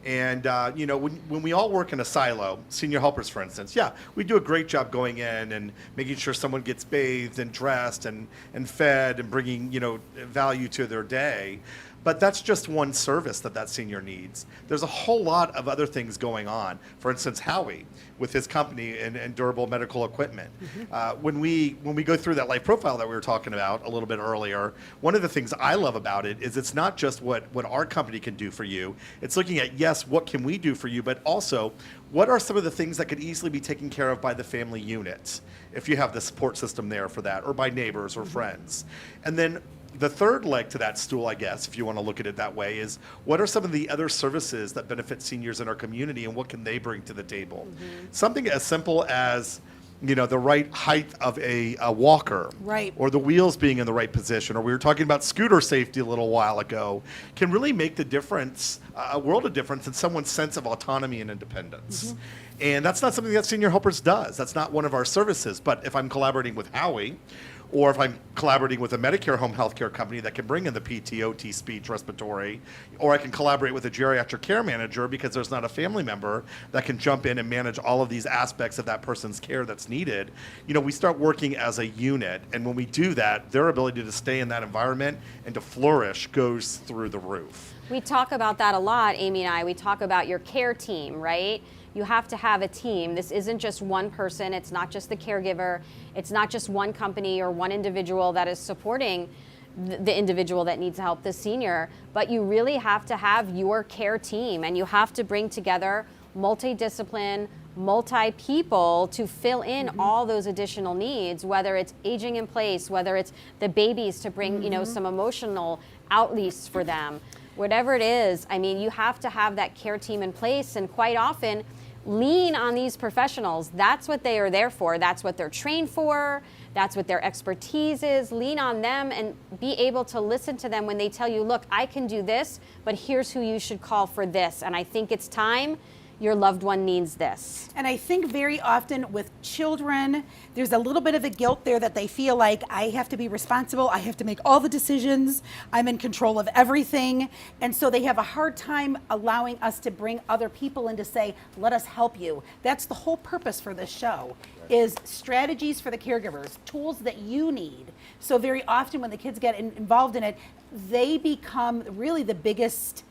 And, when we all work in a silo, senior helpers, for instance, we do a great job going in and making sure someone gets bathed and dressed and fed and bringing, value to their day. But that's just one service that senior needs. There's a whole lot of other things going on. For instance, Howie, with his company and durable medical equipment. When we go through that life profile that we were talking about a little bit earlier, one of the things I love about it is it's not just what our company can do for you. It's looking at, yes, what can we do for you, but also what are some of the things that could easily be taken care of by the family unit if you have the support system there for that, or by neighbors or friends. And then the third leg to that stool, I guess, if you want to look at it that way, is what are some of the other services that benefit seniors in our community and what can they bring to the table? Something as simple as, the right height of a walker, right, or the wheels being in the right position, or we were talking about scooter safety a little while ago, can really make the difference, a world of difference in someone's sense of autonomy and independence. And that's not something that Senior Helpers does. That's not one of our services. But if I'm collaborating with Howie, or if I'm collaborating with a Medicare home health care company that can bring in the PT, OT, speech, respiratory, or I can collaborate with a geriatric care manager because there's not a family member that can jump in and manage all of these aspects of that person's care that's needed, we start working as a unit. And when we do that, their ability to stay in that environment and to flourish goes through the roof. We talk about that a lot, Amy and I. We talk about your care team, right? You have to have a team. This isn't just one person. It's not just the caregiver. It's not just one company or one individual that is supporting the individual that needs help, the senior, but you really have to have your care team, and you have to bring together multidiscipline, multi-people to fill in all those additional needs, whether it's aging in place, whether it's the babies to bring, some emotional outreach for them. Whatever it is, you have to have that care team in place, and quite often lean on these professionals. That's what they are there for. That's what they're trained for. That's what their expertise is. Lean on them and be able to listen to them when they tell you, look, I can do this, but here's who you should call for this. And I think it's time. Your loved one needs this. And I think very often with children, there's a little bit of a guilt there that they feel like I have to be responsible, I have to make all the decisions, I'm in control of everything. And so they have a hard time allowing us to bring other people in to say, let us help you. That's the whole purpose for this show, is strategies for the caregivers, tools that you need. So very often when the kids get involved in it, they become really the biggest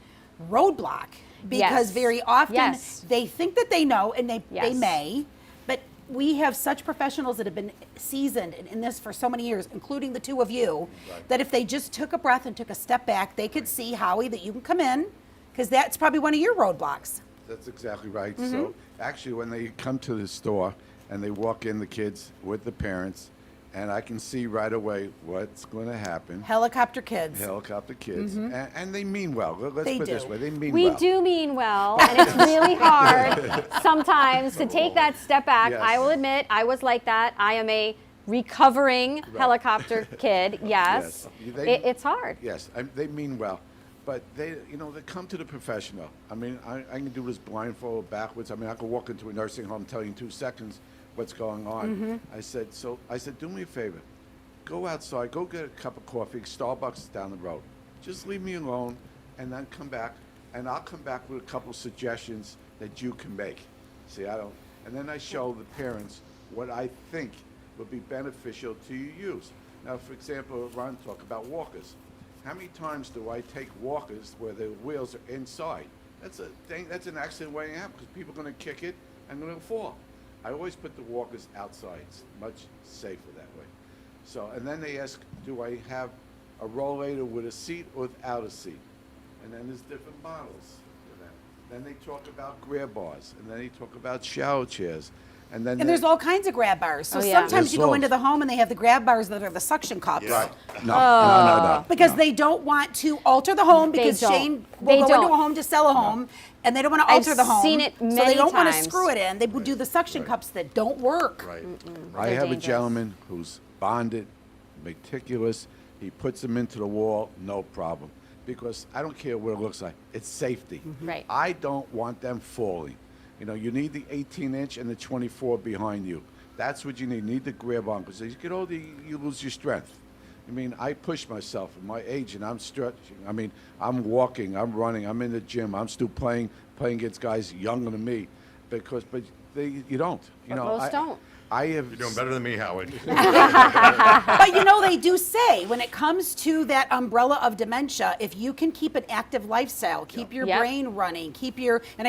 roadblock. Because very often they think that they know, and they may, but we have such professionals that have been seasoned in this for so many years, including the two of you, that if they just took a breath and took a step back, they could see, Howie, that you can come in, because that's probably one of your roadblocks. That's exactly right. So actually when they come to the store and they walk in, the kids with the parents, and I can see right away what's going to happen. Helicopter kids. Helicopter kids. And they mean well. Let's put it this way. They mean well. We do mean well, and it's really hard sometimes to take that step back. Yes. I will admit, I was like that. I am a recovering helicopter kid. Yes. It's hard. Yes, they mean well. But they come to the professional. I can do this blindfold backwards. I could walk into a nursing home, tell you in 2 seconds what's going on. I said, do me a favor. Go outside, go get a cup of coffee. Starbucks is down the road. Just leave me alone, and then come back, and I'll come back with a couple of suggestions that you can make. See, and then I show the parents what I think would be beneficial to use. Now, for example, Ron talked about walkers. How many times do I take walkers where the wheels are inside? That's an accident waiting to happen, because people are going to kick it and going to fall. I always put the walkers outside. It's much safer that way. So, and then they ask, do I have a rollator with a seat or without a seat? And then there's different models for that. Then they talk about grab bars, and then they talk about shower chairs. And there's all kinds of grab bars. So sometimes you go into the home and they have the grab bars that are the suction cups. Right. No. Because they don't want to alter the home, because Shane will go into a home to sell a home, and they don't want to alter the home. I've seen it many so they don't want to times. screw it in. They would do the suction cups that don't work. Right. I have a gentleman who's bonded, meticulous. He puts them into the wall, no problem. Because I don't care what it looks like. It's safety. Right. I don't want them falling. You need the 18-inch and the 24 behind you. That's what you need. You need the grab on, because as you get older, you lose your strength. I mean, I push myself at my age, and I'm stretching. I mean, I'm walking, I'm running, I'm in the gym. I'm still playing against guys younger than me, but you don't. You know, most don't. I have. You're doing better than me, Howard. But you know, they do say when it comes to that umbrella of dementia, if you can keep an active lifestyle, keep your Yep. brain running, and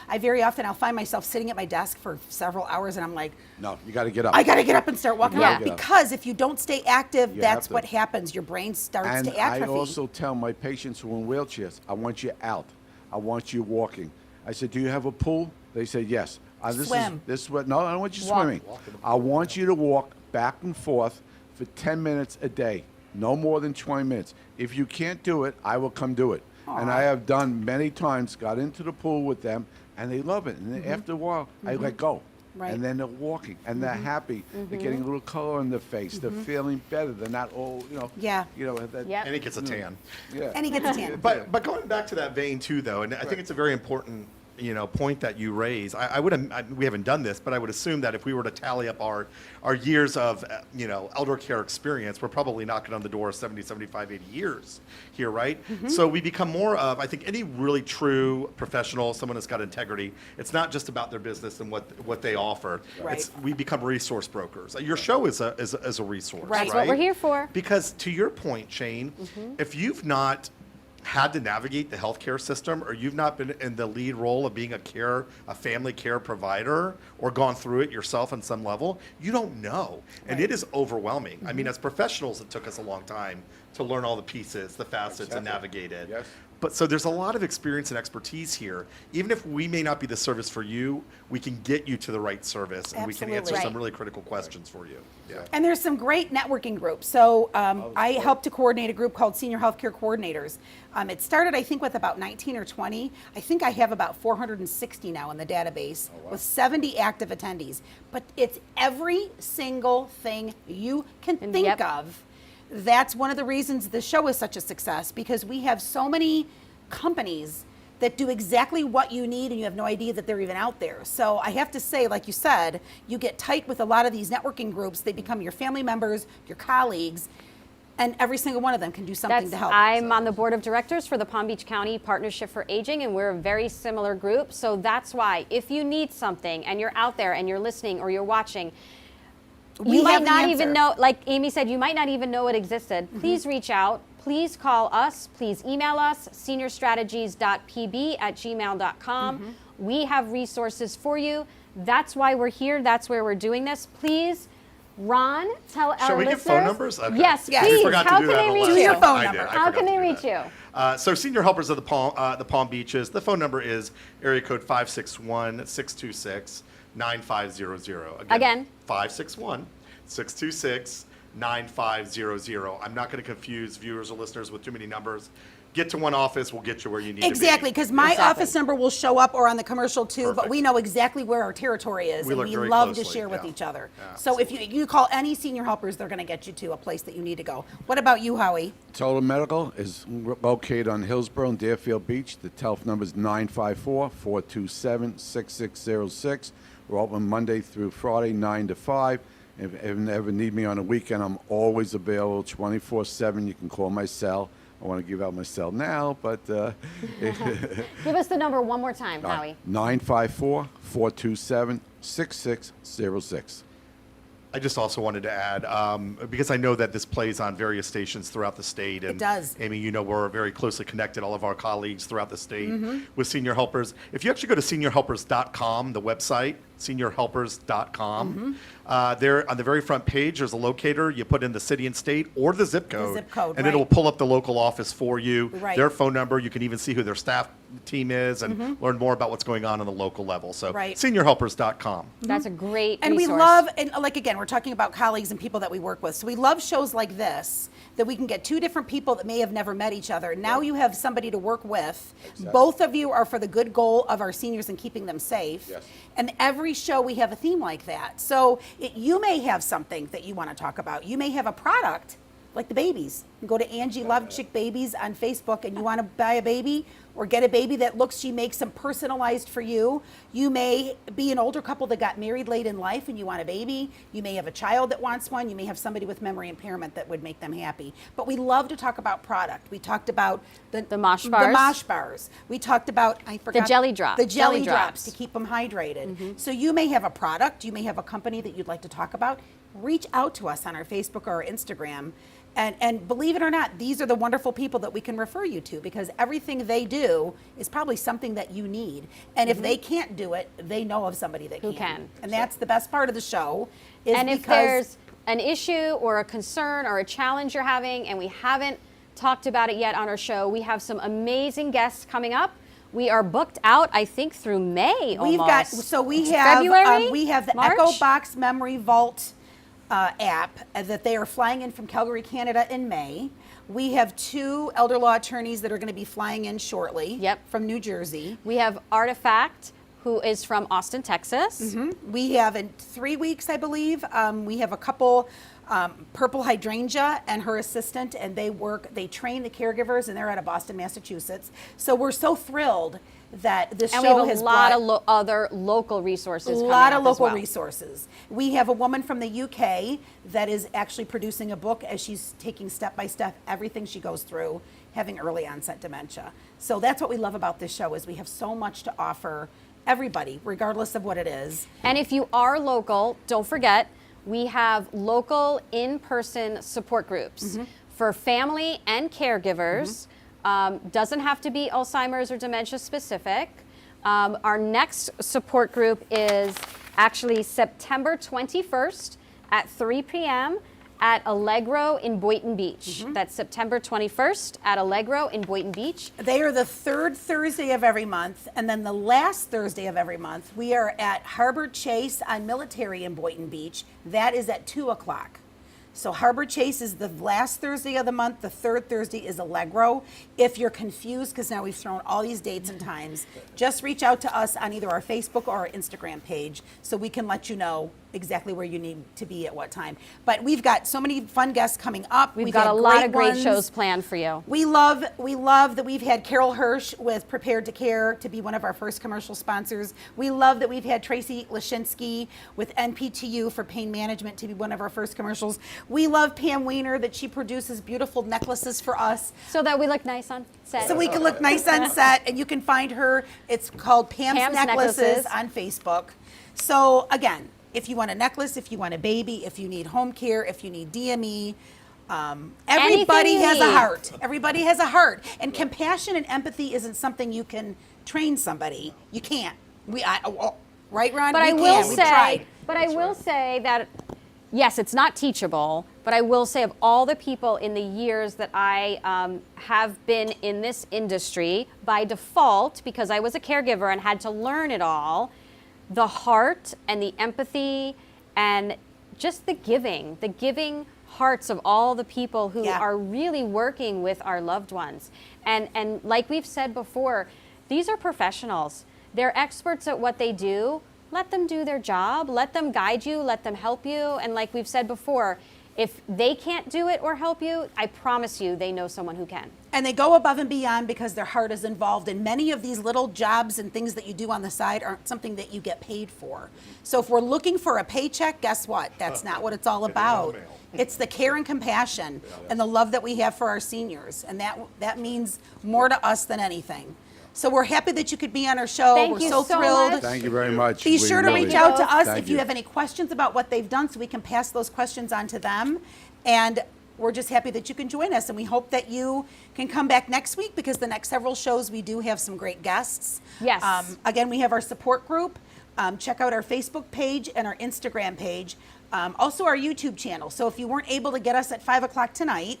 I very often, I'll find myself sitting at my desk for several hours and I'm like, No, you got to get up. I got to get up and start walking Yeah. around, because if you don't stay active, You that's have to. what happens. Your brain starts And to atrophy. I also tell my patients who are in wheelchairs, I want you out. I want you walking. I said, do you have a pool? They said, yes. Swim. No, I don't want you Walk. swimming. I want you to walk back and forth for 10 minutes a day, no more than 20 minutes. If you can't do it, I will come do it. And I have done many times, got into the pool with them, and they love it. And then after a while, I let go. Right. And then they're walking, and they're happy. They're getting a little color on their face. They're feeling better. They're not all, Yeah. that, Yep. And he gets a tan. yeah. And he gets a tan. But going back to that vein too, though, and I think it's a very important point that you raise. We haven't done this, but I would assume that if we were to tally up our years of elder care experience, we're probably knocking on the door of 70, 75, 80 years here, right? So we become more of, I think, any really true professional, someone that's got integrity. It's not just about their business and what they offer. Right. We become resource brokers. Your show is a resource, Right. That's what we're here for. Because to your point, Shane, if you've not had to navigate the healthcare system, or you've not been in the lead role of being a family care provider, or gone through it yourself on some level, you don't know. And it is overwhelming. I mean, as professionals, it took us a long time to learn all the pieces, the facets, and navigate it. Yes. But so there's a lot of experience and expertise here. Even if we may not be the service for you, we can get you to the right service, and we can answer Absolutely. some really critical questions for you. Yeah. And there's some great networking groups. So I helped to coordinate a group called Senior Healthcare Coordinators. It started, I think, with about 19 or 20. I think I have about 460 now in the database with 70 active attendees. But it's every single thing you can think Yep. of. That's one of the reasons the show is such a success, because we have so many companies that do exactly what you need, and you have no idea that they're even out there. So I have to say, like you said, you get tight with a lot of these networking groups. They become your family members, your colleagues, and every single one of them can do something to help. I'm on the board of directors for the Palm Beach County Partnership for Aging, and we're a very similar group. So that's why, if you need something and you're out there and you're listening or you're watching, We you might have the not answer. even know, like Amy said, you might not even know it existed. Please reach out. Please call us. Please email us, seniorstrategies.pb@gmail.com. We have resources for you. That's why we're here. That's where we're doing this. Please, Ron, tell our listeners. Shall we give phone numbers? Okay. Yes, Yes. please. We forgot How to do can that they the reach last you? Do your time. phone I number. did. I How forgot can to they do reach that. you? So Senior Helpers of the Palm Beaches, the phone number is area code 561-626-9500. Again. 561-626-9500. I'm not going to confuse viewers or listeners with too many numbers. Get to one office, we'll get you where you need Exactly, to be. because my office number will show up or on the commercial too, but Perfect. we know exactly where our territory is, We and look we very love to closely, share with yeah. each other. Yeah, So if you call any senior helpers, they're going to get you to a place that you need to go. What about you, Howie? Total Medical is located on Hillsborough and Deerfield Beach. The telephone number is 954-427-6606. We're open Monday through Friday, 9 to 5. If you ever need me on a weekend, I'm always available 24/7. You can call my cell. I want to give out my cell now, but Give us the number one more time, Howie. 954-427-6606. I just also wanted to add, because I know that this plays on various stations throughout the state. And It does. Amy, we're very closely connected, all of our colleagues throughout the state Mm-hmm. with Senior Helpers. If you actually go to seniorhelpers.com, the website, seniorhelpers.com, Mm-hmm. there on the very front page, there's a locator. You put in the city and state or the zip code. zip code, and right. it'll pull up the local office for you, Right. their phone number. You can even see who their staff team is and learn more about what's going on the local level. So Mm-hmm. Right. seniorhelpers.com. That's a great And resource. we love, and like again, we're talking about colleagues and people that we work with. So we love shows like this, that we can get two different people that may have never met each other. Now you have somebody to work with. Both of you are for the good goal of our seniors and keeping them safe. Yes. And every show we have a theme like that. So you may have something that you want to talk about. You may have a product like the babies. You go to Angie Love Chick Babies on Facebook and you want to buy a baby or get a baby that she makes them personalized for you. You may be an older couple that got married late in life and you want a baby. You may have a child that wants one. You may have somebody with memory impairment that would make them happy. But we love to talk about product. We talked about The mosh bars. The mosh bars. We talked about, I forgot. The jelly drops. The jelly Jelly drops drops. to keep them hydrated. So you may have a product, you may have a company that you'd like to talk about. Reach out to us on our Facebook or our Instagram. And believe it or not, these are the wonderful people that we can refer you to, because everything they do is probably something that you need. And if they can't do it, they know of somebody that Who can. And that's the best part of the show. Is And if because there's an issue or a concern or a challenge you're having and we haven't talked about it yet on our show, we have some amazing guests coming up. We are booked out, I think, through May almost. we have February? we have the March? Echo Box Memory Vault app that they are flying in from Calgary, Canada in May. We have 2 elder law attorneys that are going to be flying in shortly from New Jersey. We have Artifact, who is from Austin, Texas. We have in 3 weeks, I believe, we have a couple, Purple Hydrangea and her assistant, and they train the caregivers, and they're out of Boston, Massachusetts. So we're so thrilled that this And show we have has a lot brought of other local resources. a coming lot up of as local well. resources. We have a woman from the UK that is actually producing a book as she's taking step by step everything she goes through having early onset dementia. So that's what we love about this show, is we have so much to offer everybody, regardless of what it is. And if you are local, don't forget, we have local in-person support groups for family and caregivers. Doesn't have to be Alzheimer's or dementia specific. Our next support group is actually September 21st at 3 p.m. at Allegro in Boynton Beach. That's September 21st at Allegro in Boynton Beach. They are the 3rd Thursday of every month, and then the last Thursday of every month, we are at Harbor Chase on Military in Boynton Beach. That is at 2 o'clock. So Harbor Chase is the last Thursday of the month. The 3rd Thursday is Allegro. If you're confused, because now we've thrown all these dates and times, just reach out to us on either our Facebook or our Instagram page so we can let you know exactly where you need to be at what time. But we've got so many fun guests coming up. We've got had a lot of great ones. shows planned for you. We love that we've had Carol Hirsch with Prepared to Care to be one of our first commercial sponsors. We love that we've had Tracy Lashinsky with NPTU for pain management to be one of our first commercials. We love Pam Weiner that she produces beautiful necklaces for us. So that we look nice on set. So we can look nice on set, and you can find her. It's called Pam's Necklaces on Facebook. So again, if you want a necklace, if you want a baby, if you need home care, if you need DME, everybody has a heart. Everybody has a heart. And compassion and empathy isn't something you can train somebody. You can't. Right, Ron? But We I will can. We've say, tried. but I will say that, yes, it's not teachable, but I will say of all the people in the years that I have been in this industry, by default, because I was a caregiver and had to learn it all, the heart and the empathy and just the giving hearts of all the people who are really working with our loved ones. And like we've said before, these are professionals. They're experts at what they do. Let them do their job. Let them guide you. Let them help you. And like we've said before, if they can't do it or help you, I promise you they know someone who can. And they go above and beyond because their heart is involved. And many of these little jobs and things that you do on the side aren't something that you get paid for. So if we're looking for a paycheck, guess what? That's not what it's all about. It's the care and compassion and the love that we have for our seniors. And that means more to us than anything. So we're happy that you could be on our show. Thank we're you so so thrilled. much. Thank you very much. Be We sure to really- reach out to us Thank if you have any questions about what they've done so we can pass those questions on to them. And we're just happy that you can join us. And we hope that you can come back next week because the next several shows we do have some great guests. Yes. Again, we have our support group. Check out our Facebook page and our Instagram page. Also our YouTube channel. So if you weren't able to get us at 5 o'clock tonight,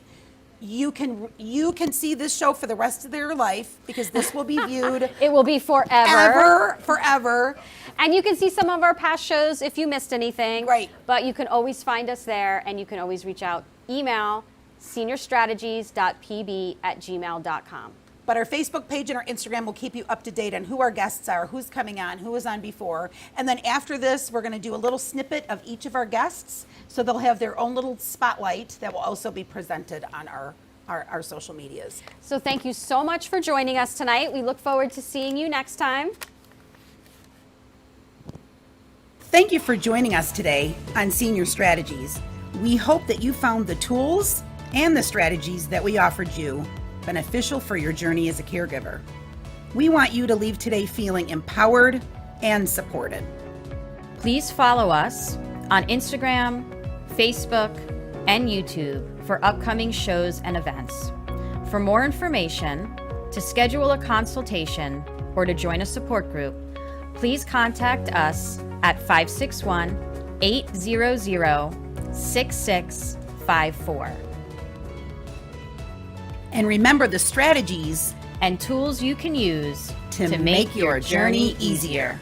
you can see this show for the rest of their life because this will be viewed. It will be forever. Forever. And you can see some of our past shows if you missed anything. Right. But you can always find us there, and you can always reach out. Email seniorstrategies.pb@gmail.com. But our Facebook page and our Instagram will keep you up to date on who our guests are, who's coming on, who was on before. And then after this, we're going to do a little snippet of each of our guests. So they'll have their own little spotlight that will also be presented on our social medias. So thank you so much for joining us tonight. We look forward to seeing you next time. Thank you for joining us today on Senior Strategies. We hope that you found the tools and the strategies that we offered you beneficial for your journey as a caregiver. We want you to leave today feeling empowered and supported. Please follow us on Instagram, Facebook, and YouTube for upcoming shows and events. For more information, to schedule a consultation, or to join a support group, please contact us at 561-800-6654. And remember the strategies and tools you can use to make your journey easier.